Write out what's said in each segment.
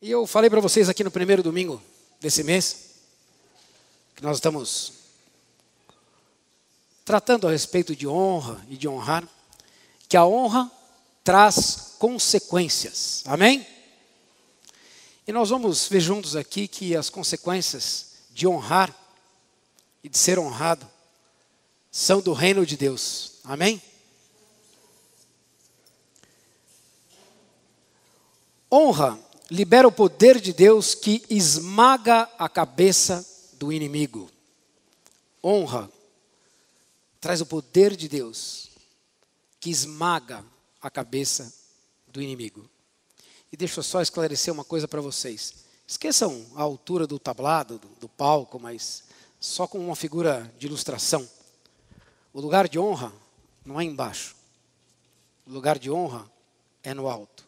E eu falei para vocês aqui no primeiro domingo desse mês, que nós estamos tratando a respeito de honra e de honrar, que a honra traz consequências. Amém? E nós vamos ver juntos aqui que as consequências de honrar e de ser honrado são do reino de Deus. Amém? Honra libera o poder de Deus que esmaga a cabeça do inimigo. Honra traz o poder de Deus que esmaga a cabeça do inimigo. E deixa eu só esclarecer uma coisa para vocês. Esqueçam a altura do tablado, do palco, mas só com uma figura de ilustração. O lugar de honra não é embaixo. O lugar de honra é no alto.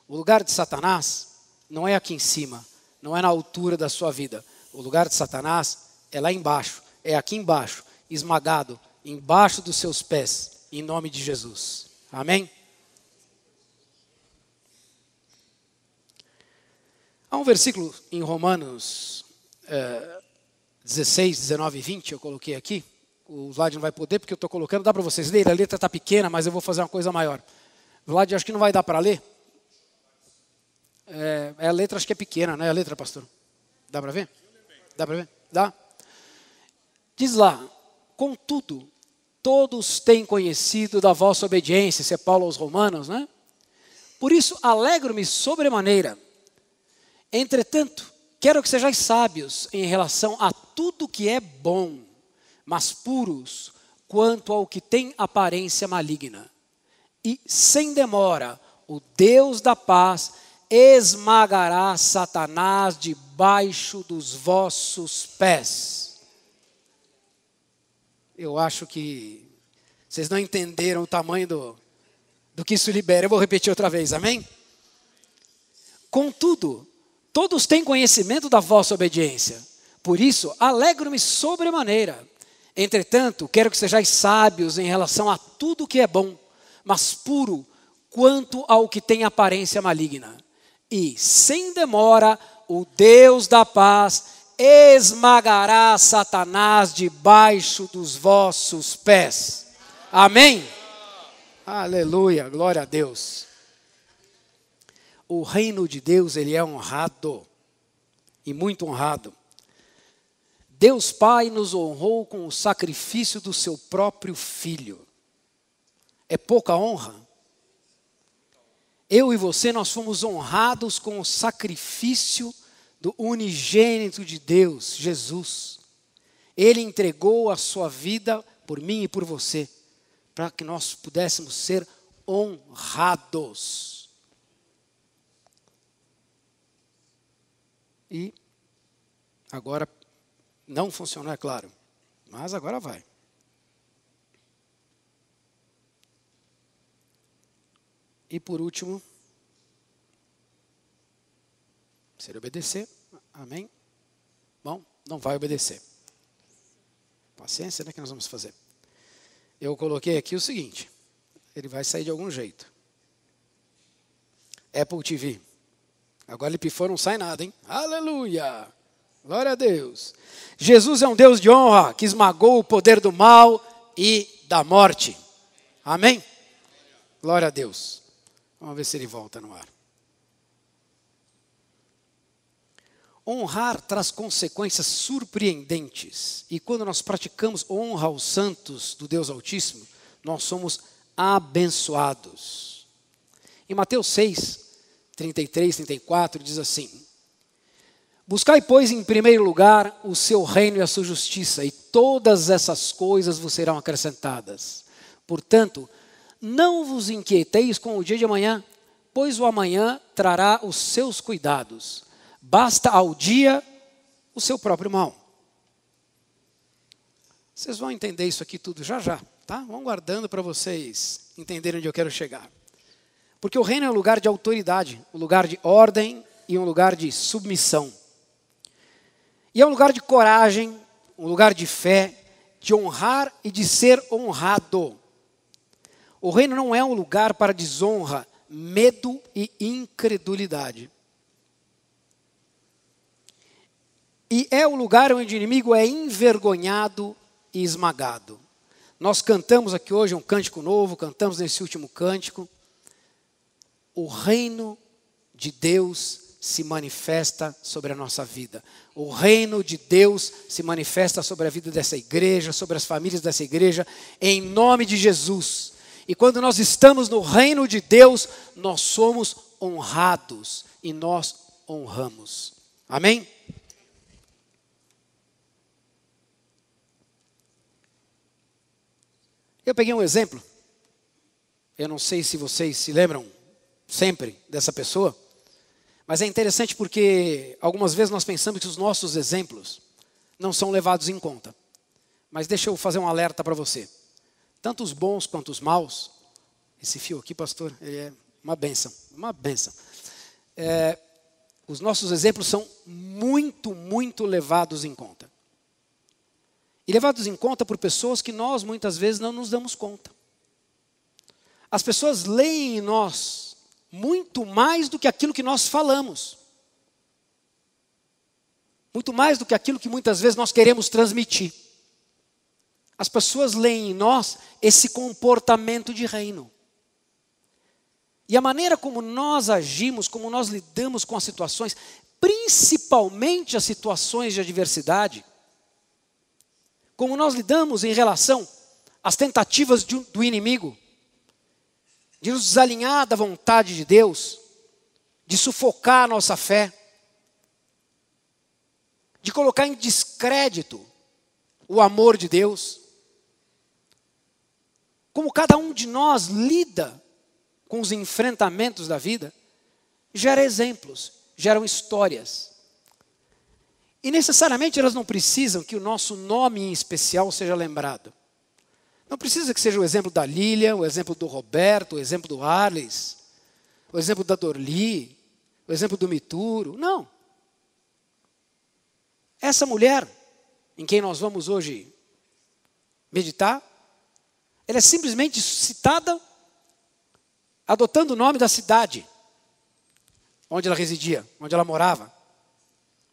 O lugar de Satanás não é aqui em cima, não é na altura da sua vida. O lugar de Satanás é lá embaixo, é aqui embaixo, esmagado, embaixo dos seus pés, em nome de Jesus. Amém? Há um versículo em Romanos 16, 19 e 20, eu coloquei aqui. O Vlad não vai poder porque eu estou colocando, dá para vocês lerem, a letra está pequena, mas eu vou fazer uma coisa maior. Vlad, acho que não vai dar para ler. A letra acho que é pequena, não é a letra, pastor? Dá para ver? Dá para ver? Dá? Diz lá, contudo, todos têm conhecido da vossa obediência, isso é Paulo aos Romanos, né? Por isso, alegro-me sobremaneira. Entretanto, quero que sejais sábios em relação a tudo que é bom, mas puros quanto ao que tem aparência maligna. E, sem demora, o Deus da paz esmagará Satanás debaixo dos vossos pés. Eu acho que vocês não entenderam o tamanho do que isso libera. Eu vou repetir outra vez, amém? Contudo, todos têm conhecimento da vossa obediência. Por isso, alegro-me sobremaneira. Entretanto, quero que sejais sábios em relação a tudo que é bom, mas puro quanto ao que tem aparência maligna. E, sem demora, o Deus da paz esmagará Satanás debaixo dos vossos pés. Amém? Aleluia, glória a Deus. O reino de Deus, ele é honrado, e muito honrado. Deus Pai nos honrou com o sacrifício do seu próprio Filho. É pouca honra? Eu e você, nós fomos honrados com o sacrifício do unigênito de Deus, Jesus. Ele entregou a sua vida por mim e por você, para que nós pudéssemos ser honrados. E agora não funcionou, é claro, mas agora vai. E por último, se ele obedecer, amém? Bom, não vai obedecer. Paciência, né, que nós vamos fazer. Eu coloquei aqui o seguinte, ele vai sair de algum jeito. Apple TV. Agora ele pifou, não sai nada, hein? Aleluia! Glória a Deus. Jesus é um Deus de honra que esmagou o poder do mal e da morte. Amém? Glória a Deus. Vamos ver se ele volta no ar. Honrar traz consequências surpreendentes. E quando nós praticamos honra aos santos do Deus Altíssimo, nós somos abençoados. Em Mateus 6, 33, 34, diz assim: buscai, pois, em primeiro lugar o seu reino e a sua justiça, e todas essas coisas vos serão acrescentadas. Portanto, não vos inquieteis com o dia de amanhã, pois o amanhã trará os seus cuidados. Basta ao dia o seu próprio mal. Vocês vão entender isso aqui tudo já já, tá? Vão guardando para vocês entenderem onde eu quero chegar. Porque o reino é um lugar de autoridade, um lugar de ordem e um lugar de submissão. E é um lugar de coragem, um lugar de fé, de honrar e de ser honrado. O reino não é um lugar para desonra, medo e incredulidade. E é o lugar onde o inimigo é envergonhado e esmagado. Nós cantamos aqui hoje um cântico novo, cantamos nesse último cântico. O reino de Deus se manifesta sobre a nossa vida. O reino de Deus se manifesta sobre a vida dessa igreja, sobre as famílias dessa igreja, em nome de Jesus. E quando nós estamos no reino de Deus, nós somos honrados e nós honramos. Amém? Eu peguei um exemplo. Eu não sei se vocês se lembram sempre dessa pessoa. Mas é interessante porque algumas vezes nós pensamos que os nossos exemplos não são levados em conta. Mas deixa eu fazer um alerta para você. Tanto os bons quanto os maus, esse fio aqui, pastor, ele é uma bênção, uma bênção. Os nossos exemplos são muito, muito levados em conta. E levados em conta por pessoas que nós muitas vezes não nos damos conta. As pessoas leem em nós muito mais do que aquilo que nós falamos. Muito mais do que aquilo que muitas vezes nós queremos transmitir. As pessoas leem em nós esse comportamento de reino. E a maneira como nós agimos, como nós lidamos com as situações, principalmente as situações de adversidade, como nós lidamos em relação às tentativas do inimigo, de nos desalinhar da vontade de Deus, de sufocar a nossa fé, de colocar em descrédito o amor de Deus. Como cada um de nós lida com os enfrentamentos da vida, gera exemplos, geram histórias. E necessariamente elas não precisam que o nosso nome em especial seja lembrado. Não precisa que seja o exemplo da Lília, o exemplo do Roberto, o exemplo do Arles, o exemplo da Dorli, o exemplo do Mituro. Não. Essa mulher, em quem nós vamos hoje meditar, ela é simplesmente citada adotando o nome da cidade onde ela residia, onde ela morava.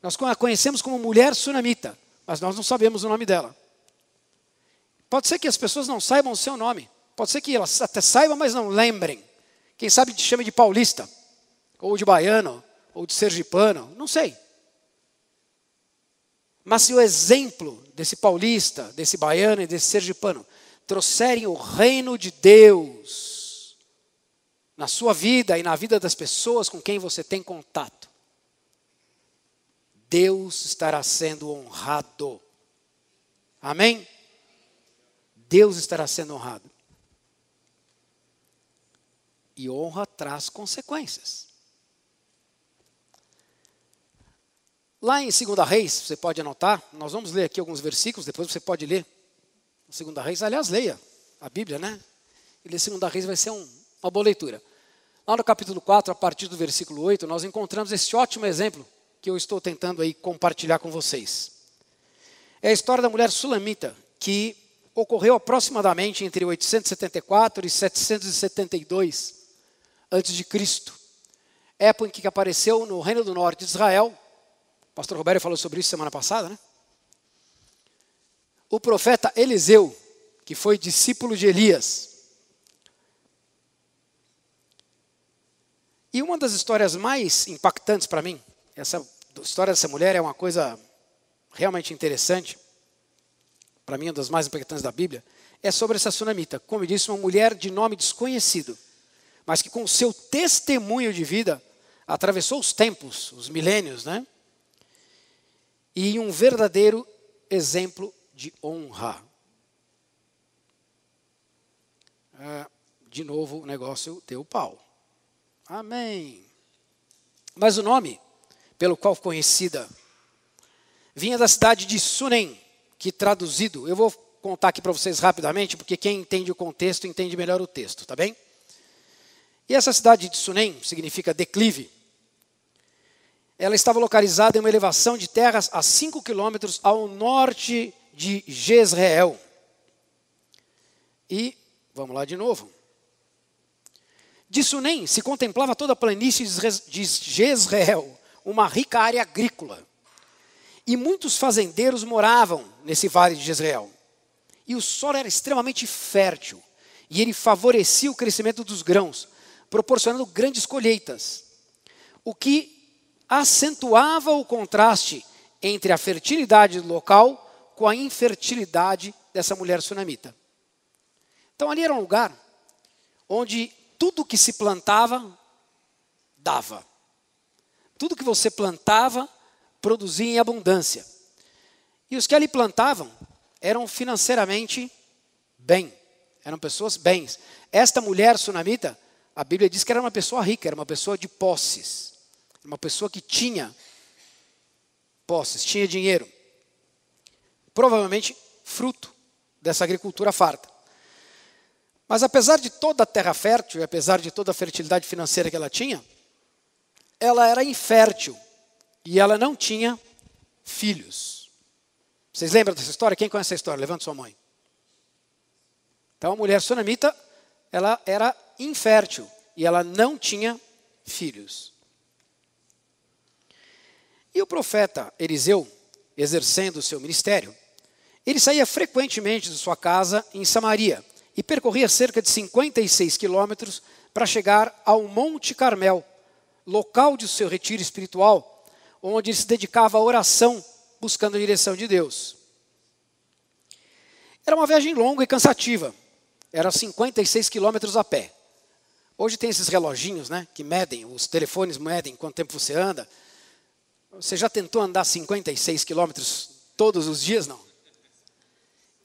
Nós a conhecemos como mulher sunamita, mas nós não sabemos o nome dela. Pode ser que as pessoas não saibam o seu nome. Pode ser que elas até saibam, mas não lembrem. Quem sabe te chama de paulista, ou de baiano, ou de sergipano, não sei. Mas se o exemplo desse paulista, desse baiano e desse sergipano trouxerem o reino de Deus na sua vida e na vida das pessoas com quem você tem contato, Deus estará sendo honrado. Amém? Deus estará sendo honrado. E honra traz consequências. Lá em 2 Reis, você pode anotar, nós vamos ler aqui alguns versículos, depois você pode ler. 2 Reis, aliás, leia a Bíblia, né? E ler 2 Reis vai ser uma boa leitura. Lá no capítulo 4, a partir do versículo 8, nós encontramos esse ótimo exemplo que eu estou tentando aí compartilhar com vocês. É a história da mulher sulamita, que ocorreu aproximadamente entre 874 e 772 a.C., época em que apareceu no Reino do Norte de Israel. O pastor Roberto falou sobre isso semana passada, né? O profeta Eliseu, que foi discípulo de Elias. E uma das histórias mais impactantes para mim, essa história dessa mulher é uma coisa realmente interessante, para mim uma das mais impactantes da Bíblia, é sobre essa sunamita. Como eu disse, uma mulher de nome desconhecido, mas que com o seu testemunho de vida atravessou os tempos, os milênios, né? E um verdadeiro exemplo de honra. De novo o negócio deu pau. Amém. Mas o nome pelo qual conhecida vinha da cidade de Sunem, que traduzido, eu vou contar aqui para vocês rapidamente, porque quem entende o contexto entende melhor o texto, tá bem? E essa cidade de Sunem significa declive. Ela estava localizada em uma elevação de terras a 5 quilômetros ao norte de Jezreel. E, vamos lá de novo. De Sunem se contemplava toda a planície de Jezreel, uma rica área agrícola. E muitos fazendeiros moravam nesse vale de Jezreel. E o solo era extremamente fértil. E ele favorecia o crescimento dos grãos, proporcionando grandes colheitas. O que acentuava o contraste entre a fertilidade do local com a infertilidade dessa mulher sunamita. Então ali era um lugar onde tudo que se plantava, dava. Tudo que você plantava, produzia em abundância. E os que ali plantavam eram financeiramente bem. Eram pessoas bens. Esta mulher sunamita, a Bíblia diz que era uma pessoa rica, era uma pessoa de posses. Uma pessoa que tinha posses, tinha dinheiro. Provavelmente fruto dessa agricultura farta. Mas apesar de toda a terra fértil, e apesar de toda a fertilidade financeira que ela tinha, ela era infértil. E ela não tinha filhos. Vocês lembram dessa história? Quem conhece essa história? Levanta sua mão. Então a mulher sunamita, ela era infértil. E ela não tinha filhos. E o profeta Eliseu, exercendo o seu ministério, ele saía frequentemente de sua casa em Samaria e percorria cerca de 56 quilômetros para chegar ao Monte Carmel, local de seu retiro espiritual, onde ele se dedicava à oração, buscando a direção de Deus. Era uma viagem longa e cansativa. Eram 56 quilômetros a pé. Hoje tem esses reloginhos, né, que medem, os telefones medem quanto tempo você anda. Você já tentou andar 56 quilômetros todos os dias? Não.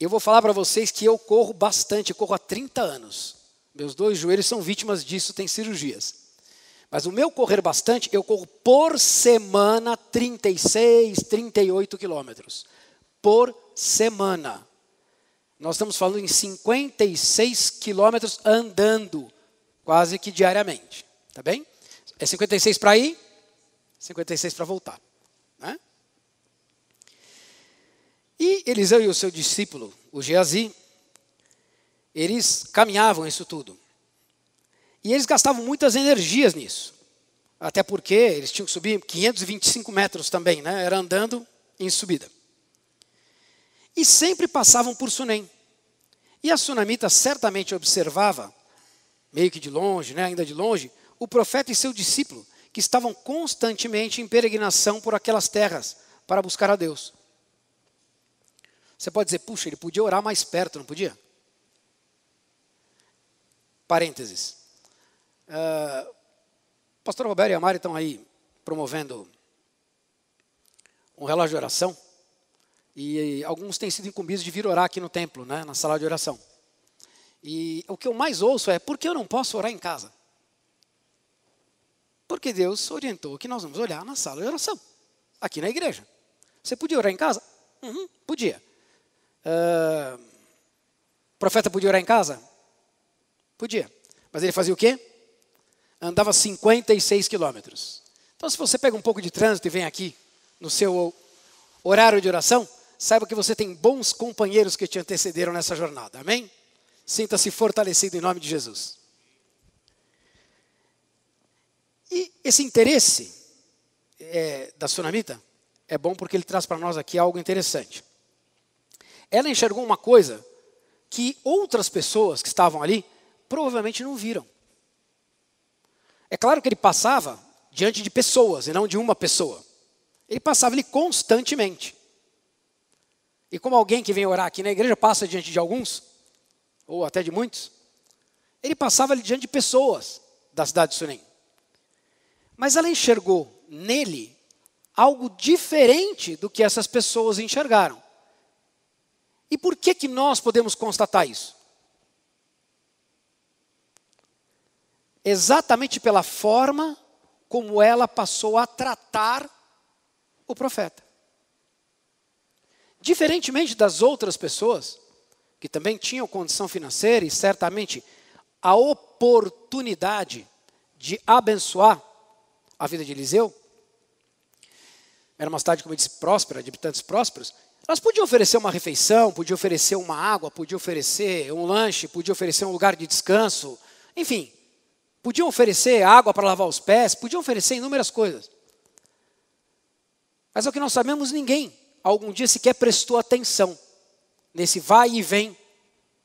Eu vou falar para vocês que eu corro bastante, eu corro há 30 anos. Meus 2 joelhos são vítimas disso, tem cirurgias. Mas o meu correr bastante, eu corro por semana 36, 38 quilômetros. Por semana. Nós estamos falando em 56 quilômetros andando, quase que diariamente. Tá bem? É 56 para ir, 56 para voltar. Né? E Eliseu e o seu discípulo, o Geazi, eles caminhavam isso tudo. E eles gastavam muitas energias nisso. Até porque eles tinham que subir 525 metros também, né? Era andando em subida. E sempre passavam por Sunem. E a sunamita certamente observava, meio que de longe, né? Ainda de longe, o profeta e seu discípulo, que estavam constantemente em peregrinação por aquelas terras para buscar a Deus. Você pode dizer, puxa, ele podia orar mais perto, não podia? Parênteses. Pastor Roberto e a Mari estão aí promovendo um relógio de oração e alguns têm sido incumbidos de vir orar aqui no templo, né, na sala de oração. E o que eu mais ouço é, por que eu não posso orar em casa? Porque Deus orientou que nós vamos olhar na sala de oração, aqui na igreja. Você podia orar em casa? Podia. O profeta podia orar em casa? Podia. Mas ele fazia o quê? Andava 56 quilômetros. Então, se você pega um pouco de trânsito e vem aqui no seu horário de oração, saiba que você tem bons companheiros que te antecederam nessa jornada. Amém? Sinta-se fortalecido em nome de Jesus. E esse interesse da sunamita é bom porque ele traz para nós aqui algo interessante. Ela enxergou uma coisa que outras pessoas que estavam ali provavelmente não viram. É claro que ele passava diante de pessoas e não de uma pessoa. Ele passava ali constantemente. E como alguém que vem orar aqui na igreja passa diante de alguns, ou até de muitos, ele passava ali diante de pessoas da cidade de Sunem. Mas ela enxergou nele algo diferente do que essas pessoas enxergaram. E por que nós podemos constatar isso? Exatamente pela forma como ela passou a tratar o profeta. Diferentemente das outras pessoas, que também tinham condição financeira e certamente a oportunidade de abençoar a vida de Eliseu, era uma cidade, como eu disse, próspera, de habitantes prósperos, elas podiam oferecer uma refeição, podiam oferecer uma água, podiam oferecer um lanche, podiam oferecer um lugar de descanso, enfim, podiam oferecer água para lavar os pés, podiam oferecer inúmeras coisas. Mas é o que nós sabemos, ninguém algum dia sequer prestou atenção nesse vai e vem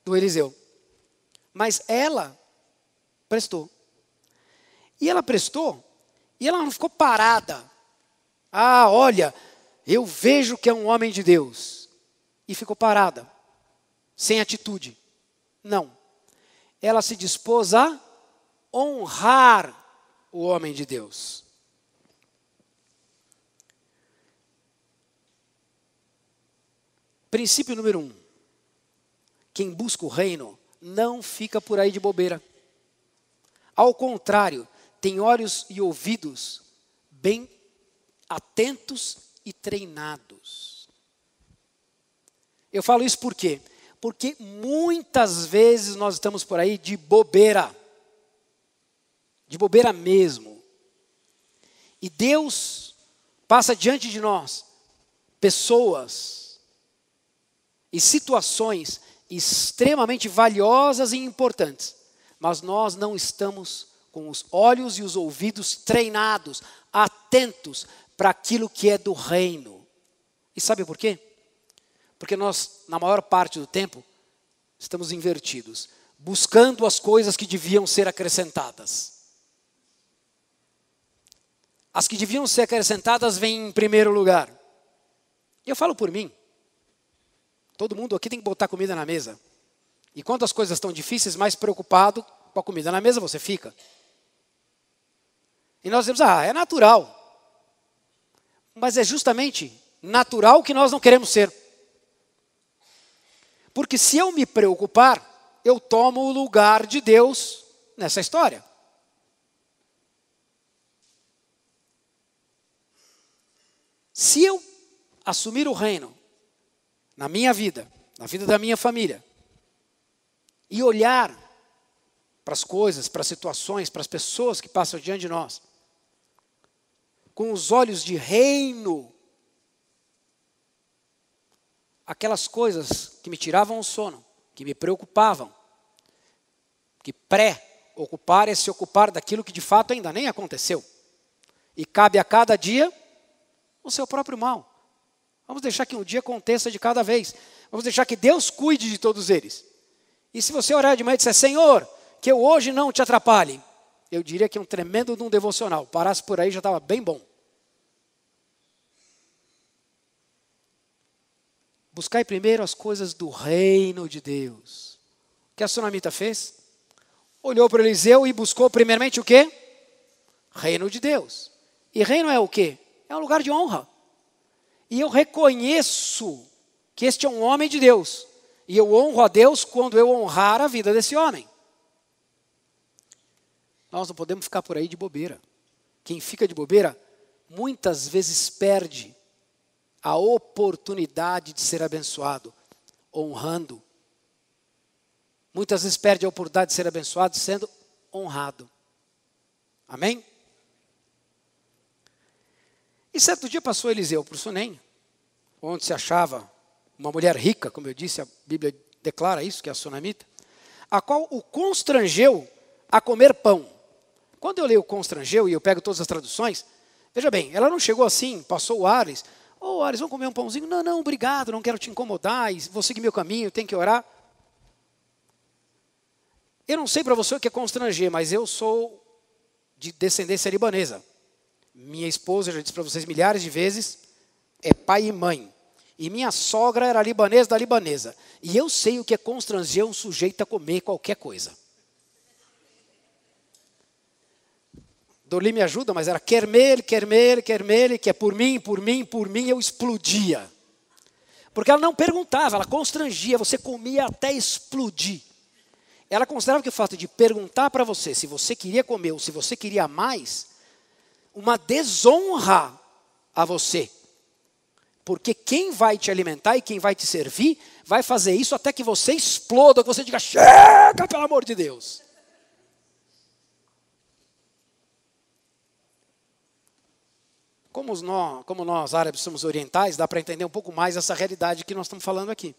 do Eliseu. Mas ela prestou. E ela prestou, e ela não ficou parada. Ah, olha, eu vejo que é um homem de Deus. E ficou parada, sem atitude. Não. Ela se dispôs a honrar o homem de Deus. Princípio número 1. Quem busca o reino não fica por aí de bobeira. Ao contrário, tem olhos e ouvidos bem atentos e treinados. Eu falo isso por quê? Porque muitas vezes nós estamos por aí de bobeira. De bobeira mesmo. E Deus passa diante de nós pessoas e situações extremamente valiosas e importantes. Mas nós não estamos com os olhos e os ouvidos treinados, atentos para aquilo que é do reino. E sabe por quê? Porque nós, na maior parte do tempo, estamos invertidos, buscando as coisas que deviam ser acrescentadas. As que deviam ser acrescentadas vêm em primeiro lugar. E eu falo por mim. Todo mundo aqui tem que botar comida na mesa. E quando as coisas estão difíceis, mais preocupado com a comida na mesa você fica. E nós dizemos, é natural. Mas é justamente natural que nós não queremos ser. Porque se eu me preocupar, eu tomo o lugar de Deus nessa história. Se eu assumir o reino na minha vida, na vida da minha família, e olhar para as coisas, para as situações, para as pessoas que passam diante de nós, com os olhos de reino, aquelas coisas que me tiravam o sono, que me preocupavam, que pré-ocupar é se ocupar daquilo que de fato ainda nem aconteceu. E cabe a cada dia o seu próprio mal. Vamos deixar que um dia aconteça de cada vez. Vamos deixar que Deus cuide de todos eles. E se você orar de manhã e disser, Senhor, que eu hoje não te atrapalhe, eu diria que é um tremendo de um devocional. Parasse por aí já estava bem bom. Buscai primeiro as coisas do reino de Deus. O que a sunamita fez? Olhou para Eliseu e buscou primeiramente o quê? Reino de Deus. E reino é o quê? É um lugar de honra. E eu reconheço que este é um homem de Deus. E eu honro a Deus quando eu honrar a vida desse homem. Nós não podemos ficar por aí de bobeira. Quem fica de bobeira, muitas vezes perde a oportunidade de ser abençoado, honrando. Muitas vezes perde a oportunidade de ser abençoado sendo honrado. Amém? E certo dia passou Eliseu por Sunem, onde se achava uma mulher rica, como eu disse, a Bíblia declara isso, que é a sunamita, a qual o constrangeu a comer pão. Quando eu leio constrangeu e eu pego todas as traduções, veja bem, ela não chegou assim, passou o Ares, Ares, vamos comer um pãozinho? Não, obrigado, não quero te incomodar, vou seguir meu caminho, tenho que orar. Eu não sei para você o que é constranger, mas eu sou de descendência libanesa. Minha esposa, já disse para vocês milhares de vezes, é pai e mãe. E minha sogra era libanesa da libanesa. E eu sei o que é constranger um sujeito a comer qualquer coisa. Doli me ajuda, mas era quermele, que é por mim, eu explodia. Porque ela não perguntava, ela constrangia, você comia até explodir. Ela considerava que o fato de perguntar para você se você queria comer ou se você queria mais, uma desonra a você. Porque quem vai te alimentar e quem vai te servir, vai fazer isso até que você exploda, que você diga, chega, pelo amor de Deus. Como nós árabes somos orientais, dá para entender um pouco mais essa realidade que nós estamos falando aqui.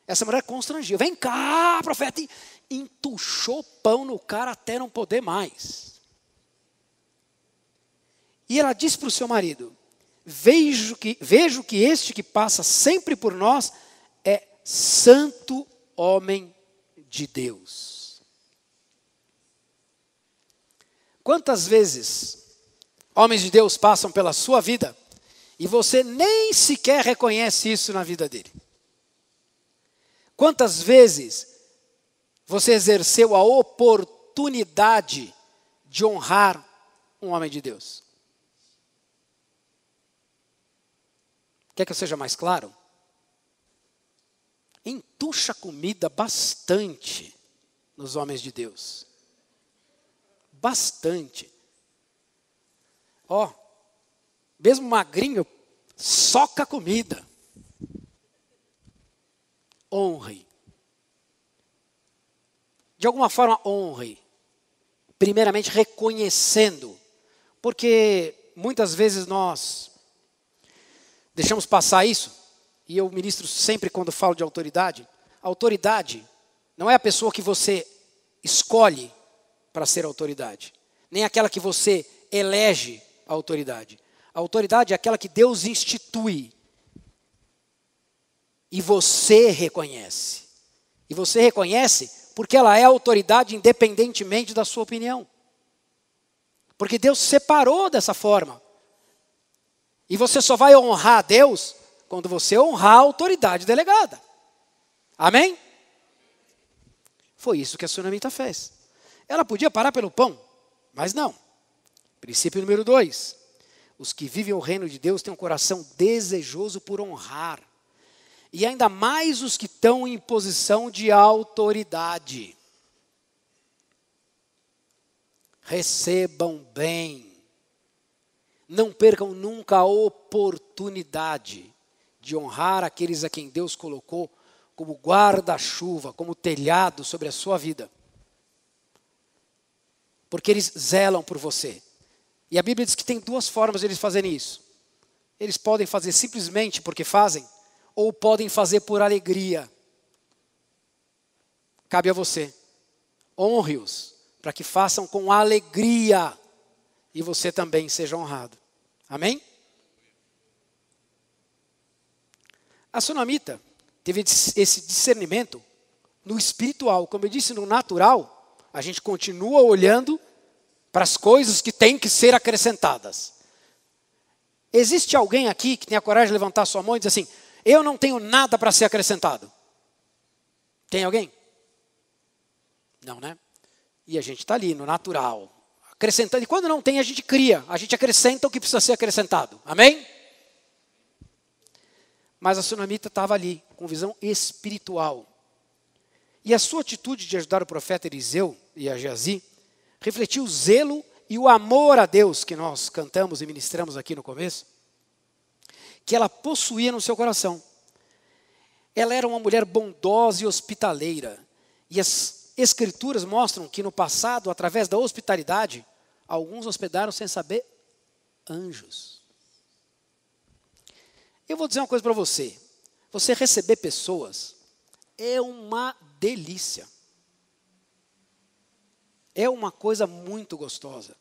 Essa mulher constrangiu. Vem cá, profeta. E entuchou pão no cara até não poder mais. E ela disse para o seu marido, vejo que este que passa sempre por nós é santo homem de Deus. Quantas vezes homens de Deus passam pela sua vida e você nem sequer reconhece isso na vida dele? Quantas vezes você exerceu a oportunidade de honrar um homem de Deus? Quer que eu seja mais claro? Entuxa comida bastante nos homens de Deus. Bastante. Ó, mesmo magrinho, soca comida. Honre. De alguma forma, honre. Primeiramente, reconhecendo. Porque muitas vezes nós deixamos passar isso. E eu ministro sempre quando falo de autoridade. A autoridade não é a pessoa que você escolhe para ser autoridade. Nem aquela que você elege a autoridade. A autoridade é aquela que Deus institui. E você reconhece. E você reconhece porque ela é autoridade independentemente da sua opinião. Porque Deus separou dessa forma. E você só vai honrar a Deus quando você honrar a autoridade delegada. Amém? Foi isso que a sunamita fez. Ela podia parar pelo pão, mas não. Princípio número 2. Os que vivem o reino de Deus têm um coração desejoso por honrar. E ainda mais os que estão em posição de autoridade. Recebam bem. Não percam nunca a oportunidade de honrar aqueles a quem Deus colocou como guarda-chuva, como telhado sobre a sua vida. Porque eles zelam por você. E a Bíblia diz que tem 2 formas de eles fazerem isso. Eles podem fazer simplesmente porque fazem, ou podem fazer por alegria. Cabe a você. Honre-os, para que façam com alegria e você também seja honrado. Amém? A sunamita teve esse discernimento no espiritual. Como eu disse, no natural, a gente continua olhando para as coisas que têm que ser acrescentadas. Existe alguém aqui que tenha coragem de levantar sua mão e dizer assim: eu não tenho nada para ser acrescentado? Tem alguém? Não, né? E a gente está ali no natural, acrescentando. E quando não tem, a gente cria. A gente acrescenta o que precisa ser acrescentado. Amém? Mas a sunamita estava ali, com visão espiritual. E a sua atitude de ajudar o profeta Eliseu e a Geazi refletiu o zelo e o amor a Deus que nós cantamos e ministramos aqui no começo, que ela possuía no seu coração. Ela era uma mulher bondosa e hospitaleira. E as Escrituras mostram que no passado, através da hospitalidade, alguns hospedaram sem saber anjos. Eu vou dizer uma coisa para você. Você receber pessoas é uma delícia. É uma coisa muito gostosa.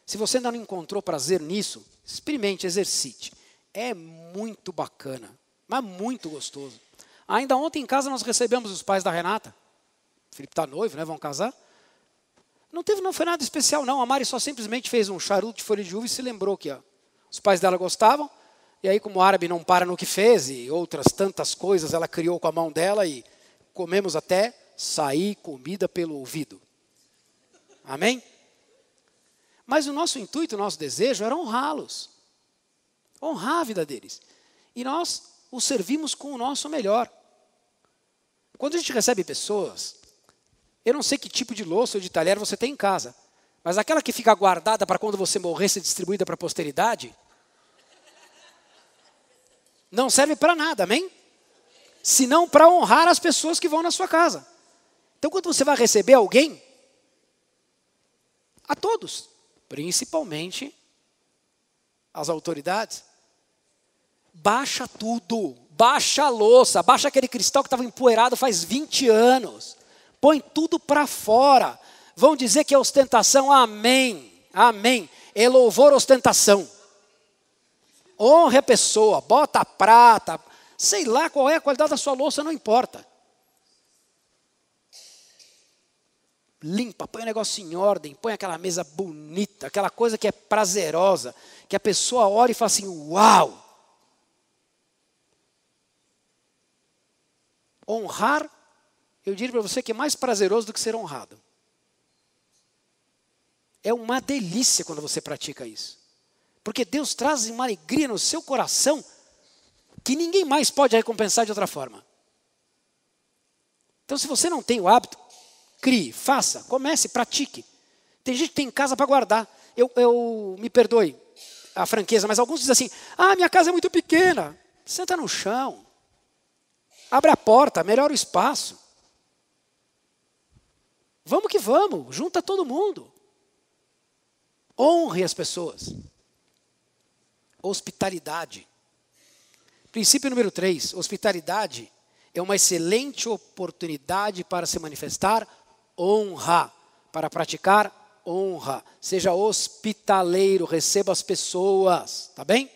Se você ainda não encontrou prazer nisso, experimente, exercite. É muito bacana, mas muito gostoso. Ainda ontem em casa nós recebemos os pais da Renata. O Felipe está noivo, né? Vão casar. Não foi nada especial não. A Mari só simplesmente fez um charuto de folha de uva e se lembrou que os pais dela gostavam. E aí, como o árabe não para no que fez e outras tantas coisas ela criou com a mão dela e comemos até sair comida pelo ouvido. Amém? Mas o nosso intuito, o nosso desejo era honrá-los. Honrar a vida deles. E nós os servimos com o nosso melhor. Quando a gente recebe pessoas, eu não sei que tipo de louça ou de talher você tem em casa, mas aquela que fica guardada para quando você morrer ser distribuída para a posteridade, não serve para nada, amém? Senão para honrar as pessoas que vão na sua casa. Então quando você vai receber alguém, a todos, principalmente as autoridades, baixa tudo, baixa a louça, baixa aquele cristal que estava empoeirado faz 20 anos, põe tudo para fora. Vão dizer que é ostentação, amém, amém, é louvor, ostentação. Honre a pessoa, bota a prata, sei lá qual é a qualidade da sua louça, não importa. Limpa, põe o negócio em ordem, põe aquela mesa bonita, aquela coisa que é prazerosa, que a pessoa olha e fala assim, uau! Honrar, eu diria para você que é mais prazeroso do que ser honrado. É uma delícia quando você pratica isso. Porque Deus traz uma alegria no seu coração que ninguém mais pode recompensar de outra forma. Então, se você não tem o hábito, crie, faça, comece, pratique. Tem gente que tem casa para guardar. Eu me perdoe a franqueza, mas alguns dizem assim, minha casa é muito pequena. Senta no chão. Abre a porta, melhora o espaço. Vamos que vamos, junta todo mundo. Honre as pessoas. Hospitalidade. Princípio número 3, hospitalidade é uma excelente oportunidade para se manifestar honra, para praticar honra. Seja hospitaleiro, receba as pessoas, tá bem?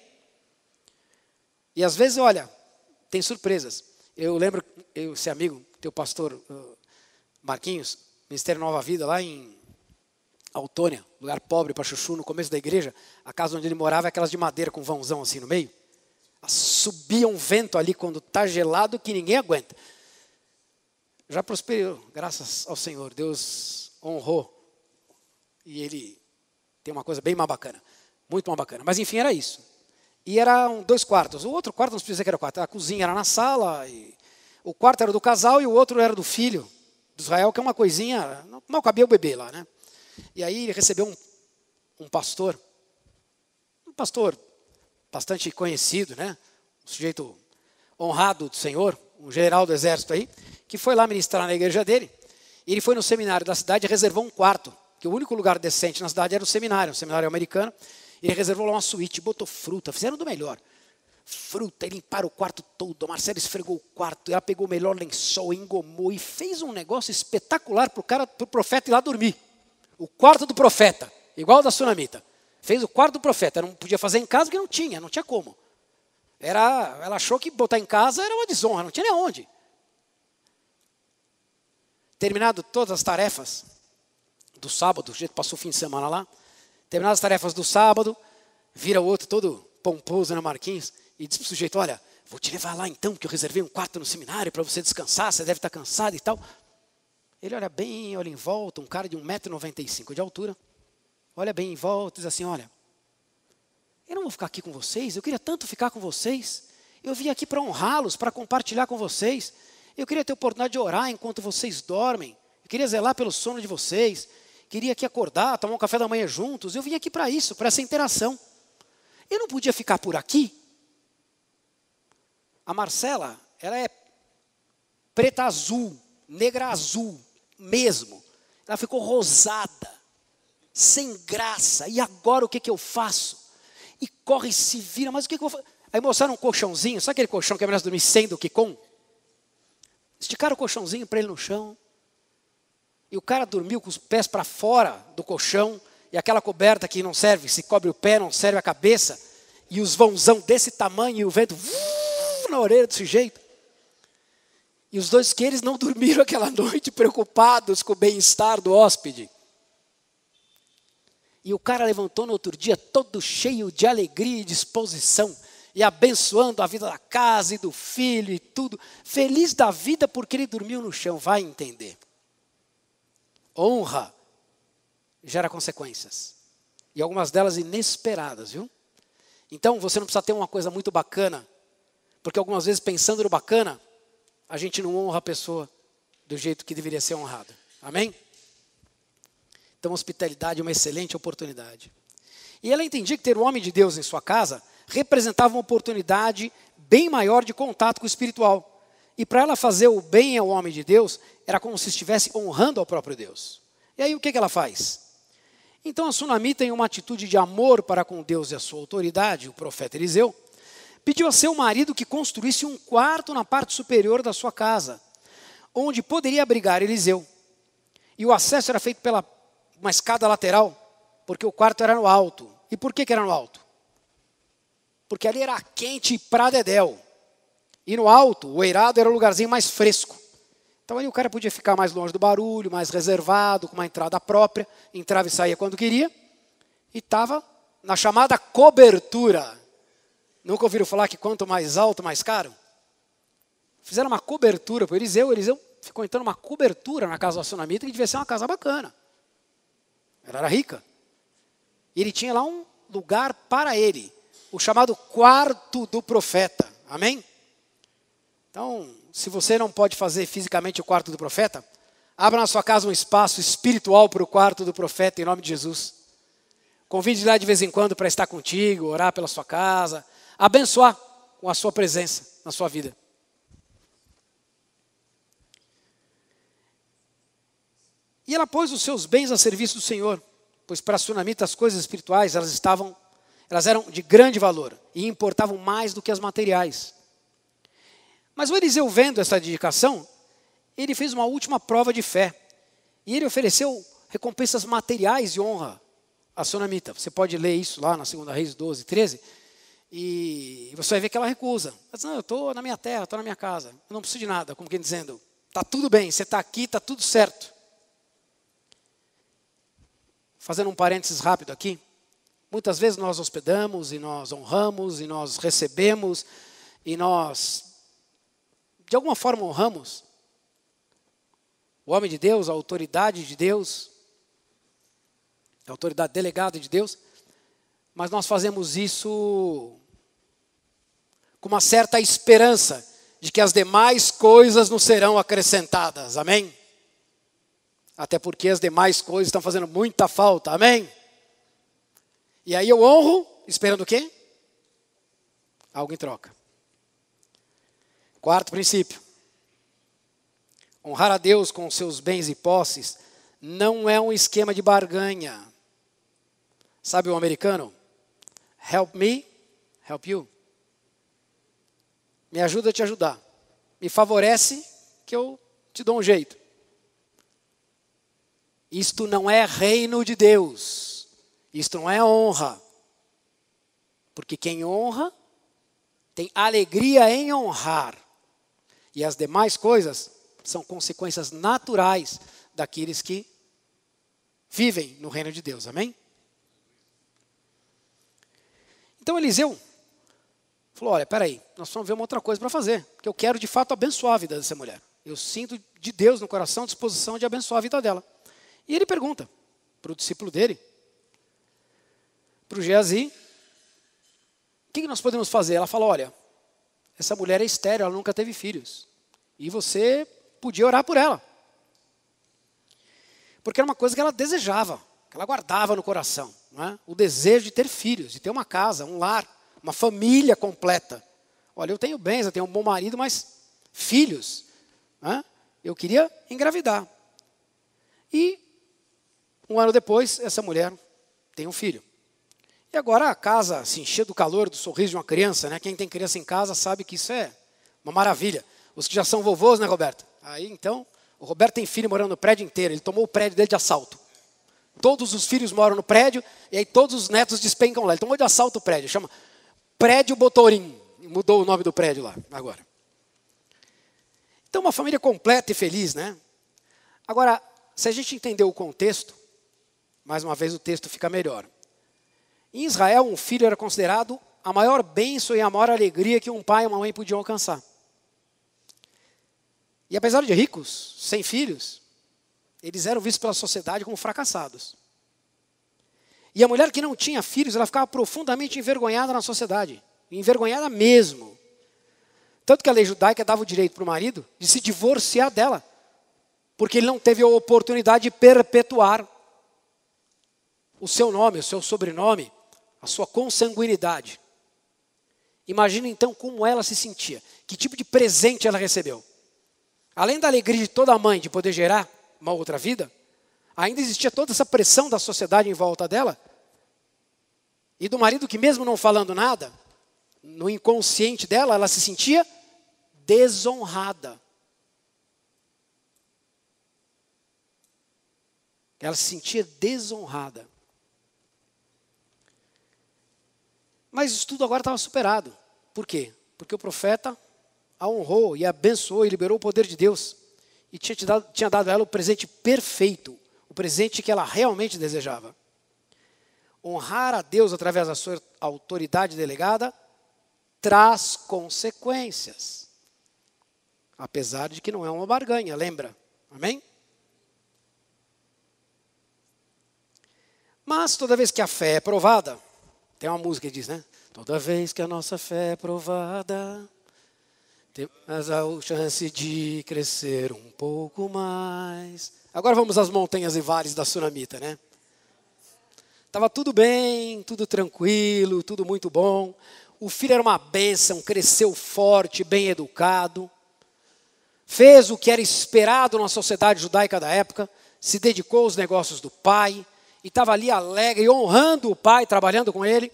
E às vezes, olha, tem surpresas. Eu lembro, esse amigo, teu pastor Marquinhos, Ministério Nova Vida, lá em Autônia, lugar pobre para chuchu, no começo da igreja, a casa onde ele morava é aquelas de madeira com vãozão assim no meio. Subia um vento ali quando está gelado que ninguém aguenta. Já prosperou, graças ao Senhor. Deus honrou. E ele tem uma coisa bem mais bacana. Muito mais bacana. Mas enfim, era isso. E eram 2 quartos. O outro quarto, não precisa dizer que era quarto. A cozinha era na sala. E o quarto era do casal e o outro era do filho do Israel, que é uma coisinha... Mal cabia o bebê lá, né? E aí ele recebeu um pastor bastante conhecido, né? Um sujeito honrado do Senhor, um general do exército aí, que foi lá ministrar na igreja dele. E ele foi no seminário da cidade e reservou um quarto, que o único lugar decente na cidade era o seminário americano. Ele reservou lá uma suíte, botou fruta, fizeram do melhor. Fruta, e limparam o quarto todo, a Marcela esfregou o quarto, ela pegou o melhor lençol, engomou e fez um negócio espetacular pro profeta ir lá dormir. O quarto do profeta, igual o da Sunamita. Fez o quarto do profeta, não podia fazer em casa porque não tinha como. Ela achou que botar em casa era uma desonra, não tinha nem onde. Terminado todas as tarefas do sábado, o jeito que passou o fim de semana lá, terminadas as tarefas do sábado, vira o outro todo pomposo, né, Marquinhos, e diz para o sujeito, olha, vou te levar lá então, que eu reservei um quarto no seminário para você descansar, você deve estar cansado e tal. Ele olha bem, olha em volta, um cara de 1,95 m de altura, olha bem em volta e diz assim, olha, eu não vou ficar aqui com vocês, eu queria tanto ficar com vocês, eu vim aqui para honrá-los, para compartilhar com vocês, eu queria ter a oportunidade de orar enquanto vocês dormem, eu queria zelar pelo sono de vocês, queria aqui acordar, tomar um café da manhã juntos, eu vim aqui para isso, para essa interação. Eu não podia ficar por aqui? A Marcela, ela é preta azul, negra azul mesmo. Ela ficou rosada, sem graça. E agora o que eu faço? E corre e se vira, mas o que eu vou fazer? Aí mostraram um colchãozinho, sabe aquele colchão que é melhor dormir sem do que com? Esticaram o colchãozinho para ele no chão. E o cara dormiu com os pés para fora do colchão. E aquela coberta que não serve, se cobre o pé, não serve a cabeça. E os vãozão desse tamanho e o vento na orelha desse jeito. E os dois que eles não dormiram aquela noite preocupados com o bem-estar do hóspede. E o cara levantou no outro dia todo cheio de alegria e disposição. E abençoando a vida da casa e do filho e tudo. Feliz da vida porque ele dormiu no chão, vai entender. Honra gera consequências. E algumas delas inesperadas, viu? Então você não precisa ter uma coisa muito bacana. Porque algumas vezes pensando no bacana, a gente não honra a pessoa do jeito que deveria ser honrada. Amém? Então hospitalidade é uma excelente oportunidade. E ela entendia que ter o homem de Deus em sua casa representava uma oportunidade bem maior de contato com o espiritual. E para ela fazer o bem ao homem de Deus, era como se estivesse honrando ao próprio Deus. E aí o que ela faz? Então a Sunamita, em uma atitude de amor para com Deus e a sua autoridade, o profeta Eliseu, pediu a seu marido que construísse um quarto na parte superior da sua casa, onde poderia abrigar Eliseu. E o acesso era feito pela uma escada lateral, porque o quarto era no alto. E por que era no alto? porque ali era quente pra dedéu. E no alto, o eirado era o lugarzinho mais fresco. Então aí o cara podia ficar mais longe do barulho, mais reservado, com uma entrada própria, entrava e saía quando queria, e estava na chamada cobertura. Nunca ouviram falar que quanto mais alto, mais caro? Fizeram uma cobertura para o Eliseu ficou entrando uma cobertura na casa do sunamita, que devia ser uma casa bacana. Ela era rica. E ele tinha lá um lugar para ele, o chamado quarto do profeta. Amém? Então, se você não pode fazer fisicamente o quarto do profeta, abra na sua casa um espaço espiritual para o quarto do profeta, em nome de Jesus. Convide lá de vez em quando para estar contigo, orar pela sua casa, abençoar com a sua presença na sua vida. E ela pôs os seus bens a serviço do Senhor, pois para a sunamita as coisas espirituais elas eram de grande valor e importavam mais do que as materiais. Mas o Eliseu, vendo essa dedicação, ele fez uma última prova de fé. E ele ofereceu recompensas materiais de honra à sunamita. Você pode ler isso lá na 2 Reis 12, 13. E você vai ver que ela recusa. Ela diz, não, eu estou na minha terra, estou na minha casa. Eu não preciso de nada, como quem dizendo, está tudo bem, você está aqui, está tudo certo. Fazendo um parênteses rápido aqui. Muitas vezes nós hospedamos e nós honramos e nós recebemos e nós, de alguma forma, honramos o homem de Deus, a autoridade de Deus, a autoridade delegada de Deus, mas nós fazemos isso com uma certa esperança de que as demais coisas nos serão acrescentadas, amém? Até porque as demais coisas estão fazendo muita falta, amém? E aí eu honro, esperando o quê? Algo em troca. Quarto princípio. Honrar a Deus com seus bens e posses não é um esquema de barganha. Sabe o americano? Help me, help you. Me ajuda a te ajudar. Me favorece que eu te dou um jeito. Isto não é reino de Deus. Isto não é honra. Porque quem honra tem alegria em honrar. E as demais coisas são consequências naturais daqueles que vivem no reino de Deus. Amém? Então Eliseu falou, olha, peraí, nós vamos ver uma outra coisa para fazer. Porque eu quero de fato abençoar a vida dessa mulher. Eu sinto de Deus no coração a disposição de abençoar a vida dela. E ele pergunta para o discípulo dele, para o Geazi, o que nós podemos fazer? Ela fala, olha, essa mulher é estéril, ela nunca teve filhos. E você podia orar por ela. Porque era uma coisa que ela desejava, que ela guardava no coração. Não é? O desejo de ter filhos, de ter uma casa, um lar, uma família completa. Olha, eu tenho bens, eu tenho um bom marido, mas filhos, não é? Eu queria engravidar. E um ano depois, essa mulher tem um filho. E agora a casa se encheu do calor, do sorriso de uma criança, né? Quem tem criança em casa sabe que isso é uma maravilha. Os que já são vovôs, né, Roberto? Aí, então, o Roberto tem filho morando no prédio inteiro. Ele tomou o prédio dele de assalto. Todos os filhos moram no prédio, e aí todos os netos despencam lá. Ele tomou de assalto o prédio. Chama Prédio Botorim. Mudou o nome do prédio lá, agora. Então, uma família completa e feliz, né? Agora, se a gente entender o contexto, mais uma vez o texto fica melhor. Em Israel, um filho era considerado a maior bênção e a maior alegria que um pai e uma mãe podiam alcançar. E apesar de ricos, sem filhos, eles eram vistos pela sociedade como fracassados. E a mulher que não tinha filhos, ela ficava profundamente envergonhada na sociedade. Envergonhada mesmo. Tanto que a lei judaica dava o direito para o marido de se divorciar dela. Porque ele não teve a oportunidade de perpetuar o seu nome, o seu sobrenome, a sua consanguinidade. Imagina então como ela se sentia. Que tipo de presente ela recebeu. Além da alegria de toda mãe de poder gerar uma outra vida, ainda existia toda essa pressão da sociedade em volta dela, e do marido que mesmo não falando nada, no inconsciente dela, ela se sentia desonrada. Ela se sentia desonrada. Mas isso tudo agora estava superado. Por quê? Porque o profeta a honrou e abençoou e liberou o poder de Deus. E tinha dado a ela o presente perfeito, o presente que ela realmente desejava. Honrar a Deus através da sua autoridade delegada traz consequências. Apesar de que não é uma barganha, lembra? Amém? Mas toda vez que a fé é provada, tem uma música que diz, né? Toda vez que a nossa fé é provada, temos a chance de crescer um pouco mais. Agora vamos às montanhas e vales da Sunamita, né? Estava tudo bem, tudo tranquilo, tudo muito bom. O filho era uma bênção, cresceu forte, bem educado. Fez o que era esperado na sociedade judaica da época, se dedicou aos negócios do pai, e estava ali alegre, honrando o pai, trabalhando com ele.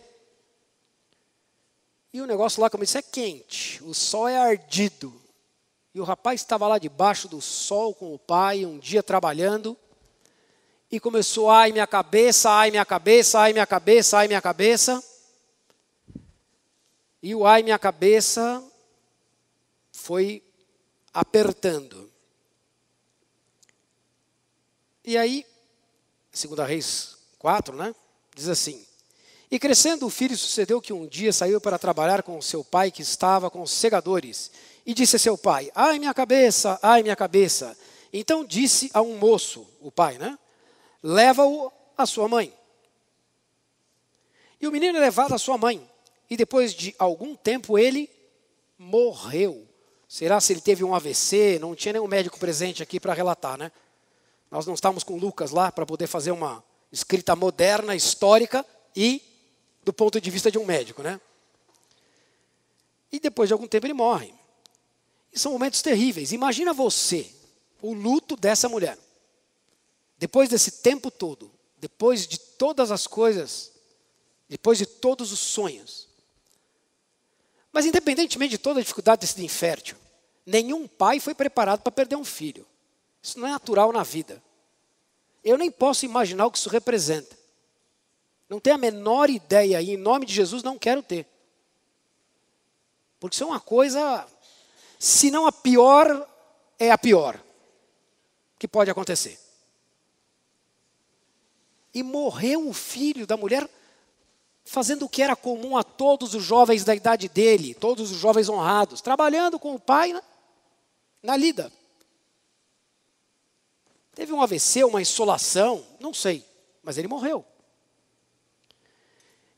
E o negócio lá, como eu disse, é quente, o sol é ardido. E o rapaz estava lá debaixo do sol com o pai, um dia trabalhando, e começou, ai minha cabeça, ai minha cabeça, ai minha cabeça, ai minha cabeça. E o ai minha cabeça foi apertando. E aí, 2 Reis 4, né? Diz assim: e crescendo o filho, sucedeu que um dia saiu para trabalhar com seu pai, que estava com os segadores. E disse a seu pai, ai minha cabeça, ai minha cabeça. Então disse a um moço, o pai, né? Leva-o à sua mãe. E o menino é levado à sua mãe. E depois de algum tempo ele morreu. Será se ele teve um AVC? Não tinha nenhum médico presente aqui para relatar, né? Nós não estávamos com Lucas lá para poder fazer uma escrita moderna, histórica e do ponto de vista de um médico, né? E depois de algum tempo ele morre. E são momentos terríveis. Imagina você, o luto dessa mulher. Depois desse tempo todo, depois de todas as coisas, depois de todos os sonhos. Mas independentemente de toda a dificuldade de ser infértil, nenhum pai foi preparado para perder um filho. Isso não é natural na vida. Eu nem posso imaginar o que isso representa. Não tenho a menor ideia e em nome de Jesus não quero ter. Porque isso é uma coisa, se não a pior, é a pior que pode acontecer. E morreu o filho da mulher fazendo o que era comum a todos os jovens da idade dele, todos os jovens honrados, trabalhando com o pai na lida. Teve um AVC, uma insolação, não sei, mas ele morreu.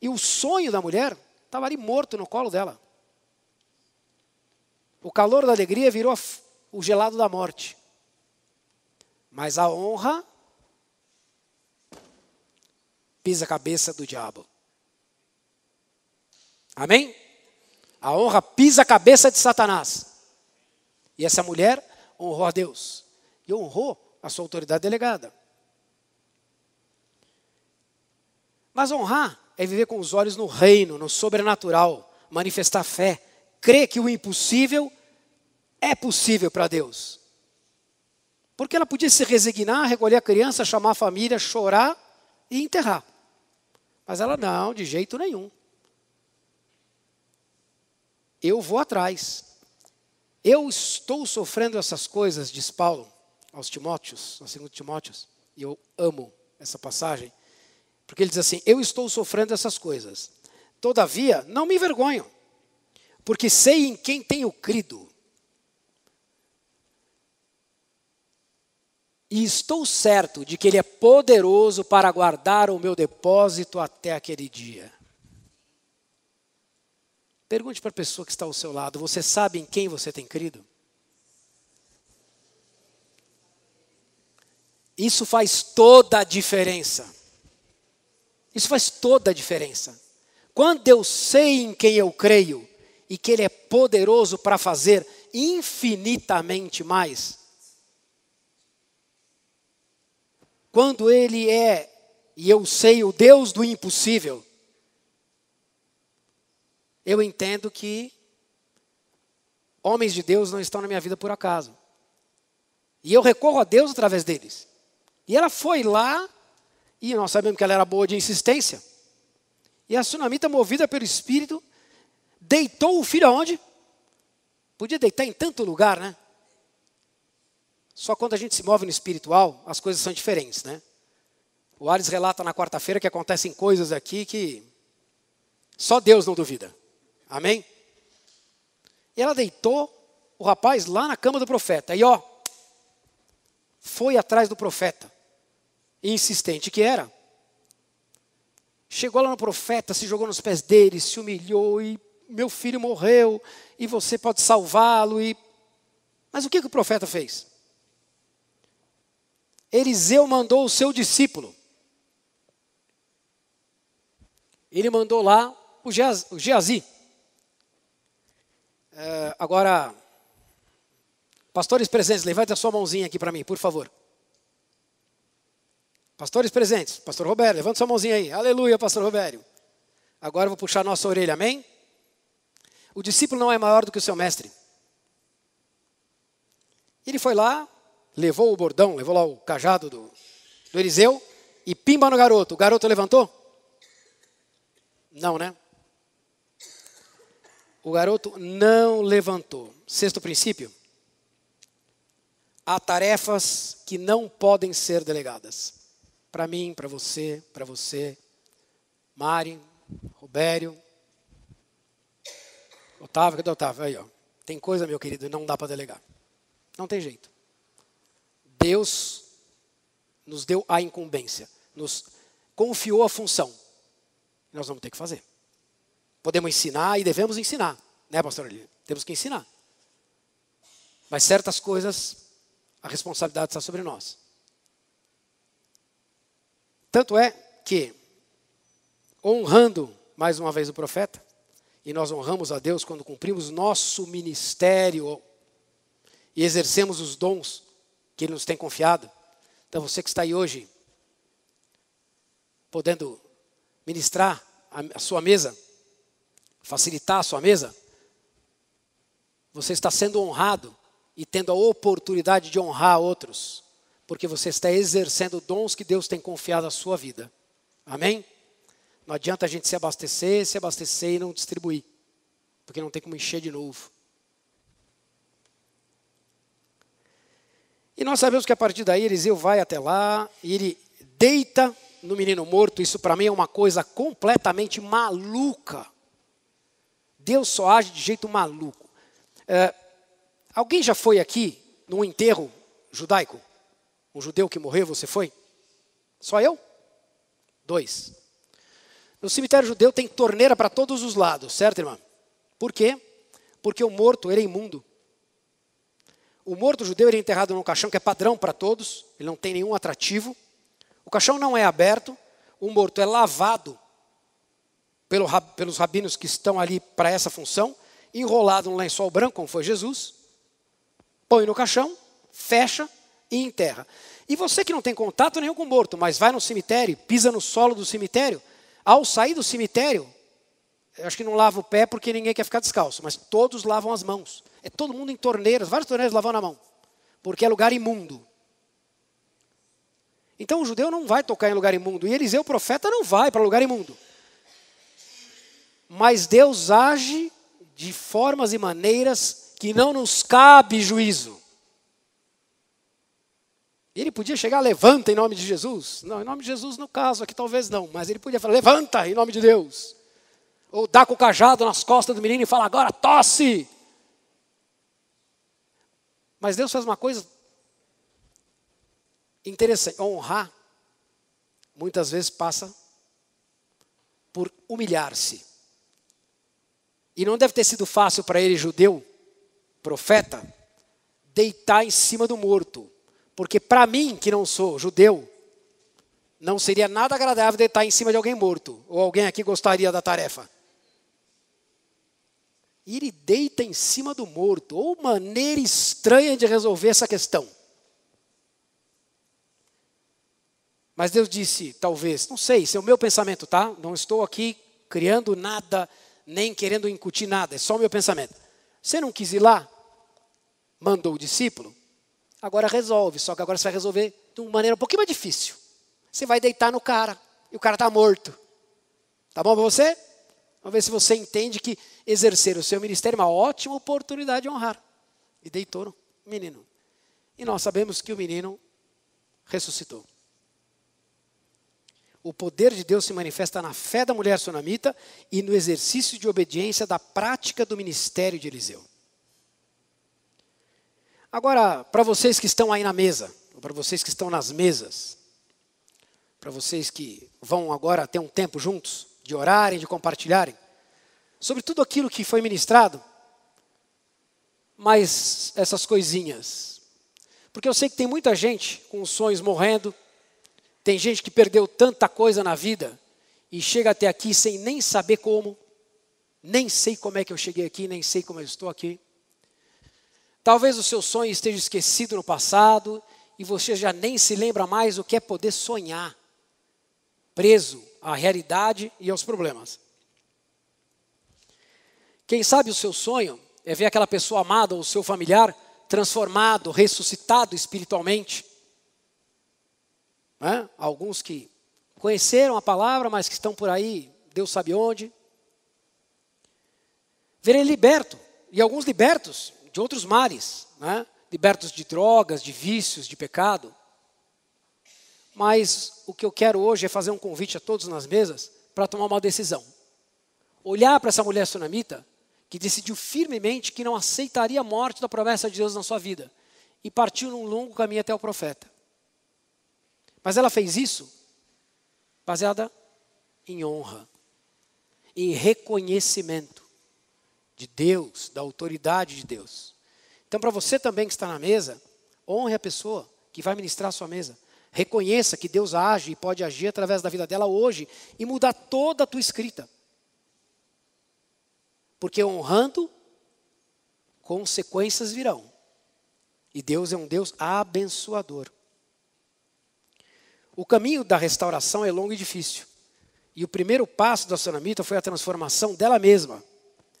E o sonho da mulher estava ali morto no colo dela. O calor da alegria virou o gelado da morte. Mas a honra pisa a cabeça do diabo. Amém? A honra pisa a cabeça de Satanás. E essa mulher honrou a Deus. E honrou a sua autoridade delegada. Mas honrar é viver com os olhos no reino, no sobrenatural, manifestar fé, crer que o impossível é possível para Deus. Porque ela podia se resignar, recolher a criança, chamar a família, chorar e enterrar. Mas ela não, de jeito nenhum. Eu vou atrás. Eu estou sofrendo essas coisas, diz Paulo aos Timóteos, no 2 Timóteos, e eu amo essa passagem, porque ele diz assim, eu estou sofrendo essas coisas, todavia não me envergonho, porque sei em quem tenho crido, e estou certo de que Ele é poderoso para guardar o meu depósito até aquele dia. Pergunte para a pessoa que está ao seu lado, você sabe em quem você tem crido? Isso faz toda a diferença. Isso faz toda a diferença. Quando eu sei em quem eu creio e que Ele é poderoso para fazer infinitamente mais. Quando Ele é, e eu sei, o Deus do impossível, eu entendo que homens de Deus não estão na minha vida por acaso. E eu recorro a Deus através deles. E ela foi lá, e nós sabemos que ela era boa de insistência. E a sunamita, movida pelo Espírito, deitou o filho aonde? Podia deitar em tanto lugar, né? Só quando a gente se move no espiritual, as coisas são diferentes, né? O Ares relata na quarta-feira que acontecem coisas aqui que só Deus não duvida. Amém? E ela deitou o rapaz lá na cama do profeta. E foi atrás do profeta. Insistente que era. Chegou lá no profeta, se jogou nos pés dele, se humilhou e meu filho morreu e você pode salvá-lo. Mas o que o profeta fez? Eliseu mandou o seu discípulo. Ele mandou lá o Geazi. Agora, pastores presentes, levante a sua mãozinha aqui para mim, por favor. Pastores presentes, pastor Roberto, levanta sua mãozinha aí. Aleluia, pastor Roberto. Agora eu vou puxar a nossa orelha, amém? O discípulo não é maior do que o seu mestre. Ele foi lá, levou o bordão, levou lá o cajado do Eliseu e pimba no garoto. O garoto levantou? Não, né? O garoto não levantou. Sexto princípio. Há tarefas que não podem ser delegadas. Para mim, para você, Mari, Robério, Otávio, cadê o Otávio? Aí, tem coisa, meu querido, não dá para delegar. Não tem jeito. Deus nos deu a incumbência, nos confiou a função. Nós vamos ter que fazer. Podemos ensinar e devemos ensinar, né, pastor Eli? Temos que ensinar. Mas certas coisas, a responsabilidade está sobre nós. Tanto é que, honrando mais uma vez o profeta, e nós honramos a Deus quando cumprimos nosso ministério e exercemos os dons que Ele nos tem confiado. Então você que está aí hoje, podendo ministrar a sua mesa, facilitar a sua mesa, você está sendo honrado e tendo a oportunidade de honrar outros, porque você está exercendo dons que Deus tem confiado à sua vida. Amém? Não adianta a gente se abastecer e não distribuir, porque não tem como encher de novo. E nós sabemos que a partir daí Eliseu vai até lá e ele deita no menino morto. Isso para mim é uma coisa completamente maluca. Deus só age de jeito maluco. Alguém já foi aqui num enterro judaico? Um judeu que morreu, você foi? Só eu? 2. No cemitério judeu tem torneira para todos os lados, certo, irmã? Por quê? Porque o morto, ele é imundo. O morto judeu ele é enterrado num caixão que é padrão para todos, ele não tem nenhum atrativo. O caixão não é aberto, o morto é lavado pelos rabinos que estão ali para essa função, enrolado num lençol branco, como foi Jesus, põe no caixão, fecha e enterra. E você que não tem contato nenhum com o morto, mas vai no cemitério, pisa no solo do cemitério, ao sair do cemitério, eu acho que não lava o pé porque ninguém quer ficar descalço, mas todos lavam as mãos. É todo mundo em torneiras, várias torneiras lavando a mão, porque é lugar imundo. Então o judeu não vai tocar em lugar imundo, e Eliseu, o profeta, não vai para lugar imundo. Mas Deus age de formas e maneiras que não nos cabe juízo. Ele podia chegar, levanta em nome de Jesus. Não, em nome de Jesus no caso aqui talvez não, mas ele podia falar, levanta em nome de Deus. Ou dá com o cajado nas costas do menino e fala, agora tosse. Mas Deus faz uma coisa interessante. Honrar, muitas vezes passa por humilhar-se. E não deve ter sido fácil para ele, judeu, profeta, deitar em cima do morto. Porque para mim, que não sou judeu, não seria nada agradável deitar em cima de alguém morto. Ou alguém aqui gostaria da tarefa. E ele deita em cima do morto. Ou maneira estranha de resolver essa questão. Mas Deus disse, talvez, não sei, esse é o meu pensamento, tá? Não estou aqui criando nada, nem querendo incutir nada, é só o meu pensamento. Você não quis ir lá? Mandou o discípulo? Agora resolve, só que agora você vai resolver de uma maneira um pouquinho mais difícil. Você vai deitar no cara, e o cara está morto. Tá bom para você? Vamos ver se você entende que exercer o seu ministério é uma ótima oportunidade de honrar. E deitou no menino. E nós sabemos que o menino ressuscitou. O poder de Deus se manifesta na fé da mulher sunamita e no exercício de obediência da prática do ministério de Eliseu. Agora, para vocês que estão aí na mesa, ou para vocês que estão nas mesas, para vocês que vão agora ter um tempo juntos, de orarem, de compartilharem, sobre tudo aquilo que foi ministrado, mas essas coisinhas. Porque eu sei que tem muita gente com os sonhos morrendo, tem gente que perdeu tanta coisa na vida e chega até aqui sem nem saber como, nem sei como é que eu cheguei aqui, nem sei como eu estou aqui. Talvez o seu sonho esteja esquecido no passado e você já nem se lembra mais o que é poder sonhar, preso à realidade e aos problemas. Quem sabe o seu sonho é ver aquela pessoa amada ou o seu familiar transformado, ressuscitado espiritualmente. Alguns que conheceram a palavra, mas que estão por aí, Deus sabe onde. Ver ele liberto, e alguns libertos de outros males, libertos de drogas, de vícios, de pecado. Mas o que eu quero hoje é fazer um convite a todos nas mesas para tomar uma decisão. Olhar para essa mulher sunamita que decidiu firmemente que não aceitaria a morte da promessa de Deus na sua vida e partiu num longo caminho até o profeta. Mas ela fez isso baseada em honra, em reconhecimento de Deus, da autoridade de Deus. Então, para você também que está na mesa, honre a pessoa que vai ministrar a sua mesa. Reconheça que Deus age e pode agir através da vida dela hoje e mudar toda a tua escrita. Porque honrando, consequências virão. E Deus é um Deus abençoador. O caminho da restauração é longo e difícil. E o primeiro passo da sunamita foi a transformação dela mesma.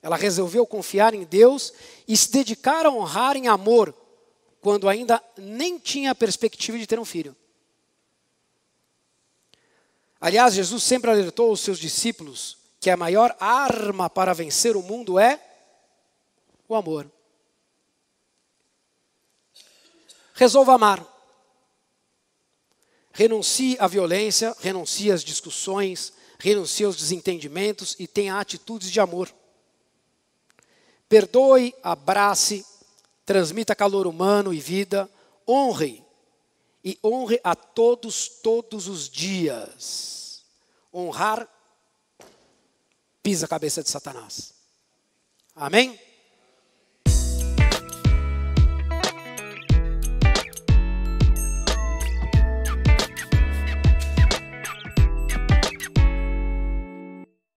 Ela resolveu confiar em Deus e se dedicar a honrar em amor, quando ainda nem tinha a perspectiva de ter um filho. Aliás, Jesus sempre alertou os seus discípulos que a maior arma para vencer o mundo é o amor. Resolva amar. Renuncie à violência, renuncie às discussões, renuncie aos desentendimentos e tenha atitudes de amor. Perdoe, abrace, transmita calor humano e vida, honre. E honre a todos, todos os dias. Honrar pisa a cabeça de Satanás. Amém?